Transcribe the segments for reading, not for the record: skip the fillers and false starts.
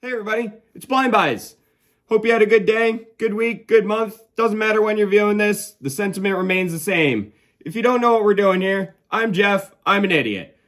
Hey everybody, it's Blind Buys. Hope you had a good day, good week, good month. Doesn't matter when you're viewing this, the sentiment remains the same. If you don't know what we're doing here, I'm Jeff, I'm an idiot.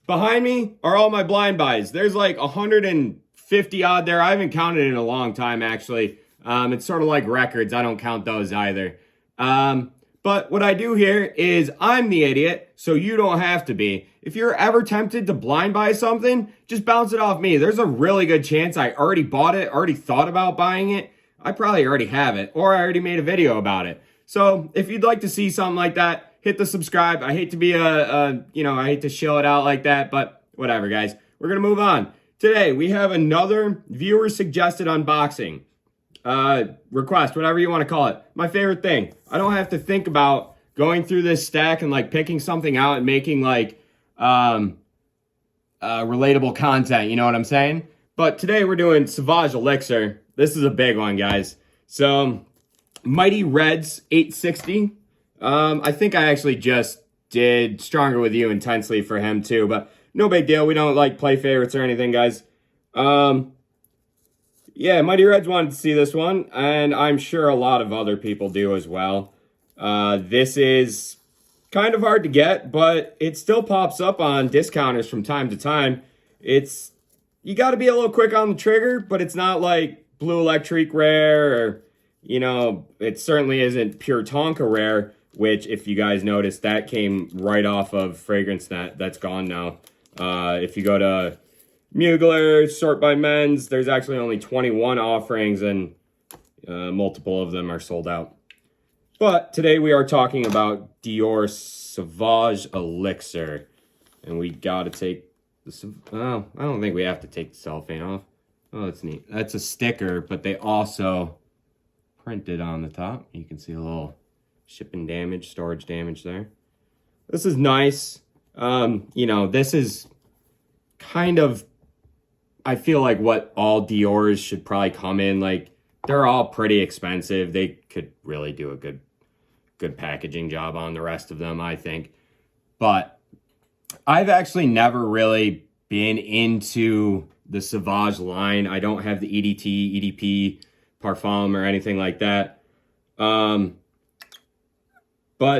Behind me are all my blind buys. There's like 150 odd there. I haven't counted in a long time actually. It's sort of like records, I don't count those either. But what I do here is I'm the idiot, so you don't have to be. If you're ever tempted to blind buy something, just bounce it off me. There's a really good chance I already bought it, already thought about buying it. I probably already have it, or I already made a video about it. So if you'd like to see something like that, hit the subscribe. I hate to be I hate to shill it out like that, but whatever, guys. We're going to move on. Today, we have another viewer-suggested unboxing. Request, whatever you want to call it. My favorite thing. I don't have to think about going through this stack and like picking something out and making like relatable content, you know what I'm saying? But today we're doing Sauvage Elixir. This is a big one, guys. So Mighty Red's 860. I think I actually just did Stronger With You intensely for him too, but no big deal. We don't like play favorites or anything, guys. Yeah, Mighty Reds wanted to see this one, and I'm sure a lot of other people do as well. This is kind of hard to get, but it still pops up on discounters from time to time. You got to be a little quick on the trigger, but it's not like Blue Electric Rare, or, it certainly isn't Pure Tonka Rare, which, if you guys noticed, that came right off of Fragrance Net. That's gone now. If you go to Mugler, Sort by Men's, there's actually only 21 offerings, and multiple of them are sold out. But today we are talking about Dior Sauvage Elixir. And we gotta take the... Oh, I don't think we have to take the cellophane off. Oh, that's neat. That's a sticker, but they also printed on the top. You can see a little shipping damage, storage damage there. This is nice. This is kind of... I feel like what all Dior's should probably come in. Like, they're all pretty expensive. They could really do a good packaging job on the rest of them, I think. But I've actually never really been into the Sauvage line. I don't have the EDT, EDP, Parfum, or anything like that. But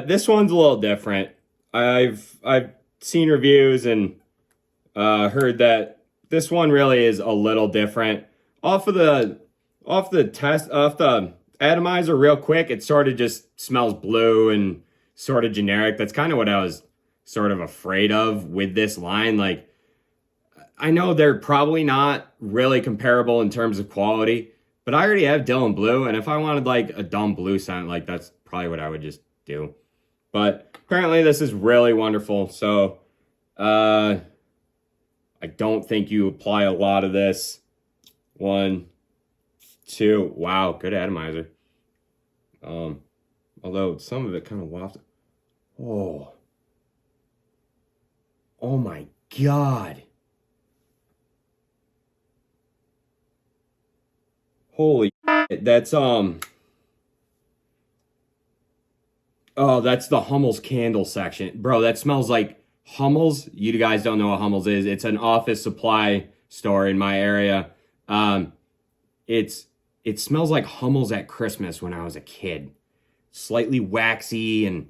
this one's a little different. I've seen reviews and heard that this one really is a little different. Off the atomizer real quick, it sort of just smells blue and sort of generic. That's kind of what I was sort of afraid of with this line. Like, I know they're probably not really comparable in terms of quality, but I already have Dylan Blue, and if I wanted like a dumb blue scent, like that's probably what I would just do. But apparently this is really wonderful. So, I don't think you apply a lot of this. 1, 2. Wow, good atomizer. Although some of it kind of wafted. Oh. Oh my God. Holy shit. That's oh, that's the Hummel's candle section. Bro, that smells like Hummel's. You guys don't know what Hummel's is. It's an office supply store in my area. It smells like Hummel's at Christmas when I was a kid. Slightly waxy and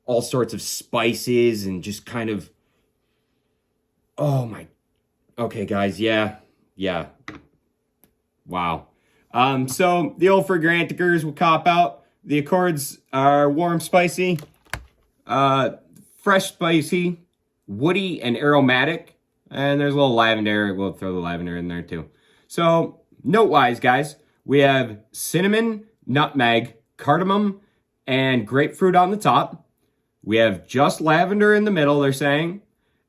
all sorts of spices and just kind of... Oh my... Okay, guys, yeah. Wow. So the old Fragranticers will cop out. The Accords are warm, spicy, fresh, spicy, woody, and aromatic. And there's a little lavender. We'll throw the lavender in there too. So, note-wise, guys, we have cinnamon, nutmeg, cardamom, and grapefruit on the top. We have just lavender in the middle, they're saying.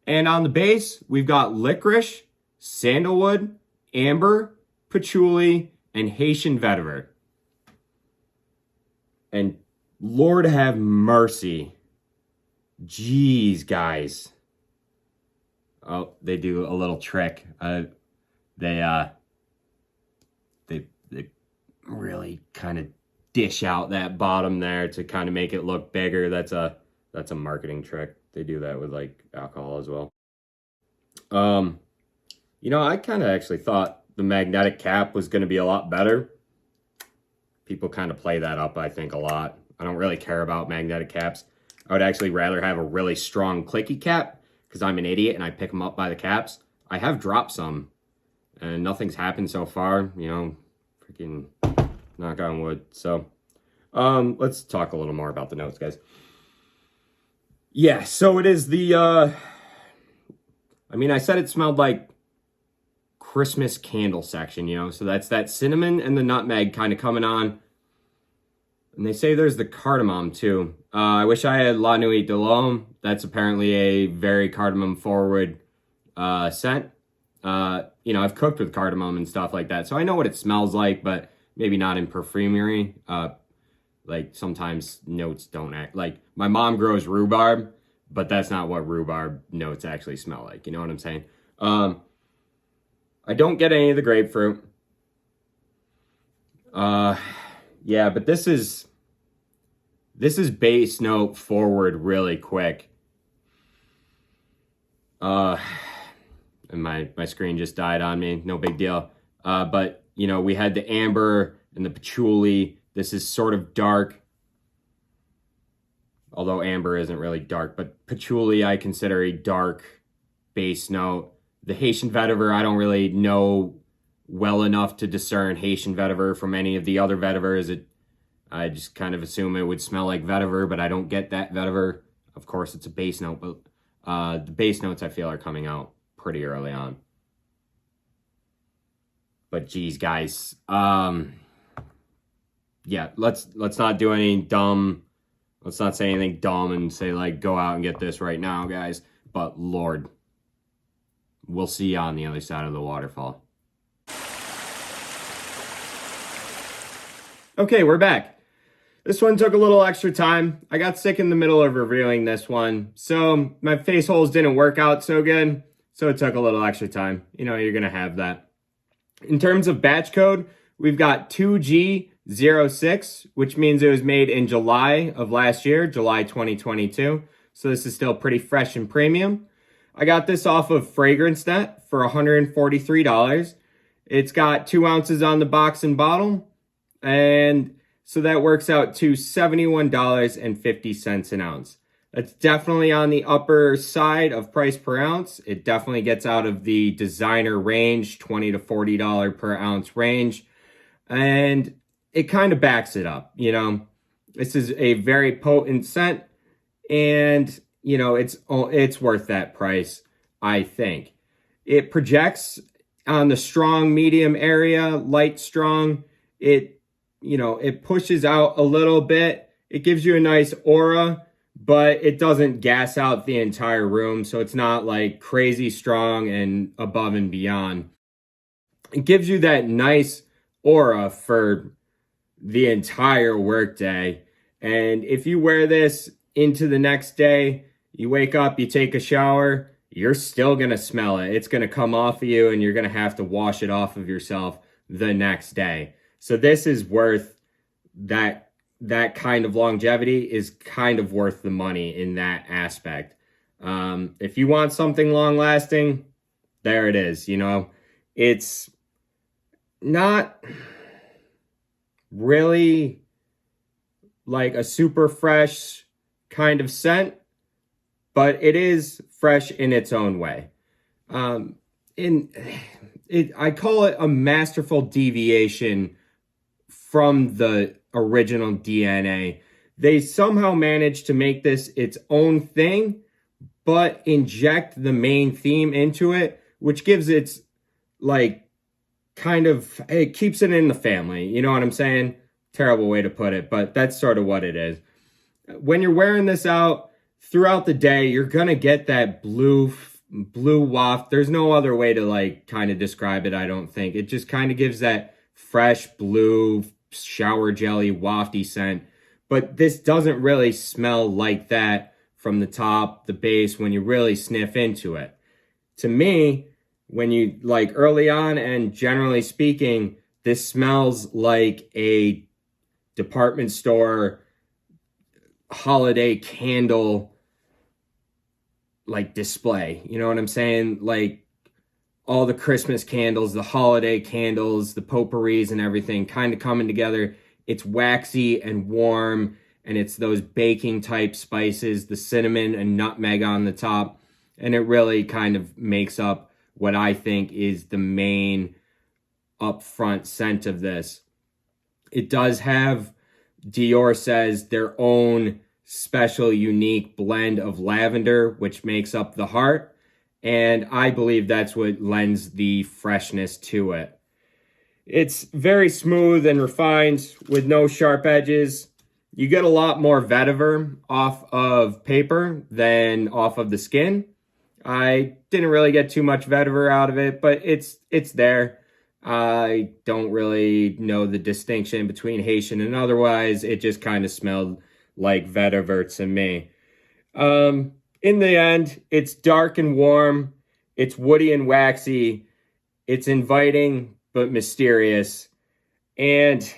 And on the base, we've got licorice, sandalwood, amber, patchouli, and Haitian vetiver. And Lord have mercy. Jeez, guys. Oh, they do a little trick. They really kind of dish out that bottom there to kind of make it look bigger. That's a marketing trick. They do that with like alcohol as well. I kind of actually thought the magnetic cap was going to be a lot better. People kind of play that up, I think, a lot. I don't really care about magnetic caps. I would actually rather have a really strong clicky cap because I'm an idiot and I pick them up by the caps. I have dropped some and nothing's happened so far, you know, freaking knock on wood. So, let's talk a little more about the notes, guys. Yeah, so it is the, I mean, I said it smelled like Christmas candle section, you know, so that's that cinnamon and the nutmeg kind of coming on. And they say there's the cardamom too. I wish I had La Nuit de l'Homme. That's apparently a very cardamom forward scent. You know, I've cooked with cardamom and stuff like that, so I know what it smells like, but maybe not in perfumery. Like sometimes notes don't act like my mom grows rhubarb, but that's not what rhubarb notes actually smell like. You know what I'm saying? I don't get any of the grapefruit. Yeah, but this is base note forward really quick. And my screen just died on me. No big deal. But you know, we had the amber and the patchouli. This is sort of dark. Although amber isn't really dark, but patchouli I consider a dark base note. The Haitian vetiver, I don't really know well enough to discern Haitian vetiver from any of the other vetivers. I just kind of assume it would smell like vetiver, but I don't get that vetiver. Of course, it's a base note, but the base notes I feel are coming out pretty early on. But geez, guys, yeah, let's not do any dumb. Let's not say anything dumb and say like go out and get this right now, guys. But Lord, we'll see you on the other side of the waterfall. Okay, we're back. This one took a little extra time. I got sick in the middle of reviewing this one, so my face holes didn't work out so good, so it took a little extra time. You know, you're gonna have that. In terms of batch code, we've got 2G06, which means it was made in July of last year, July 2022. So this is still pretty fresh and premium. I got this off of FragranceNet for $143. It's got 2 ounces on the box and bottle. And so that works out to $71.50 an ounce. That's definitely on the upper side of price per ounce. It definitely gets out of the designer range, $20 to $40 per ounce range. And it kind of backs it up, you know. This is a very potent scent, and you know, it's worth that price, I think. It projects on the strong medium area, light strong. It, you know, it pushes out a little bit. It gives you a nice aura, but it doesn't gas out the entire room, so it's not like crazy strong and above and beyond. It gives you that nice aura for the entire workday. And if you wear this into the next day, you wake up, you take a shower, you're still going to smell it. It's going to come off of you and you're going to have to wash it off of yourself the next day. So this is worth that kind of longevity is kind of worth the money in that aspect. If you want something long lasting, there it is. You know, it's not really like a super fresh kind of scent, but it is fresh in its own way. I call it a masterful deviation from the original DNA. They somehow managed to make this its own thing, but inject the main theme into it, which gives it like kind of, it keeps it in the family. You know what I'm saying? Terrible way to put it, but that's sort of what it is. When you're wearing this out throughout the day, you're gonna get that blue waft. There's no other way to like kind of describe it, I don't think. It just kind of gives that fresh blue shower jelly wafty scent, but this doesn't really smell like that from the top, the base, when you really sniff into it. To me, when you like early on and generally speaking, this smells like a department store holiday candle like display. You know what I'm saying? Like all the Christmas candles, the holiday candles, the potpourris and everything kind of coming together. It's waxy and warm, and it's those baking type spices, the cinnamon and nutmeg on the top. And it really kind of makes up what I think is the main upfront scent of this. It does have, Dior says, their own special unique blend of lavender, which makes up the heart. And I believe that's what lends the freshness to it. It's very smooth and refined with no sharp edges. You get a lot more vetiver off of paper than off of the skin. I didn't really get too much vetiver out of it, but it's there. I don't really know the distinction between Haitian and otherwise. It just kind of smelled like vetiver to me. In the end, it's dark and warm. It's woody and waxy. It's inviting but mysterious. And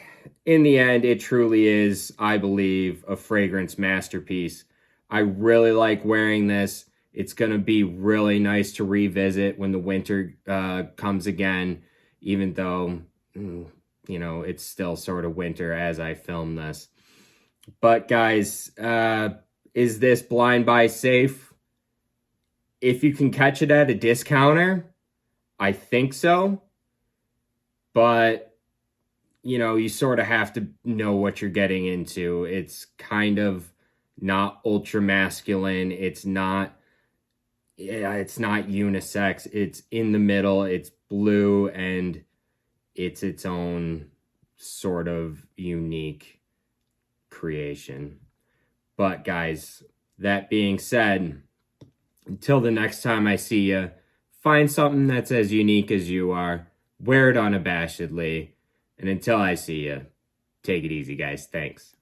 in the end, it truly is, I believe, a fragrance masterpiece. I really like wearing this. It's going to be really nice to revisit when the winter comes again, even though, it's still sort of winter as I film this. But guys, is this blind buy safe? If you can catch it at a discounter, I think so. But, you sort of have to know what you're getting into. It's kind of not ultra masculine. It's not unisex. It's in the middle. It's blue, and it's its own sort of unique creation. But guys, that being said, until the next time I see you, find something that's as unique as you are. Wear it unabashedly. And until I see you, take it easy, guys. Thanks.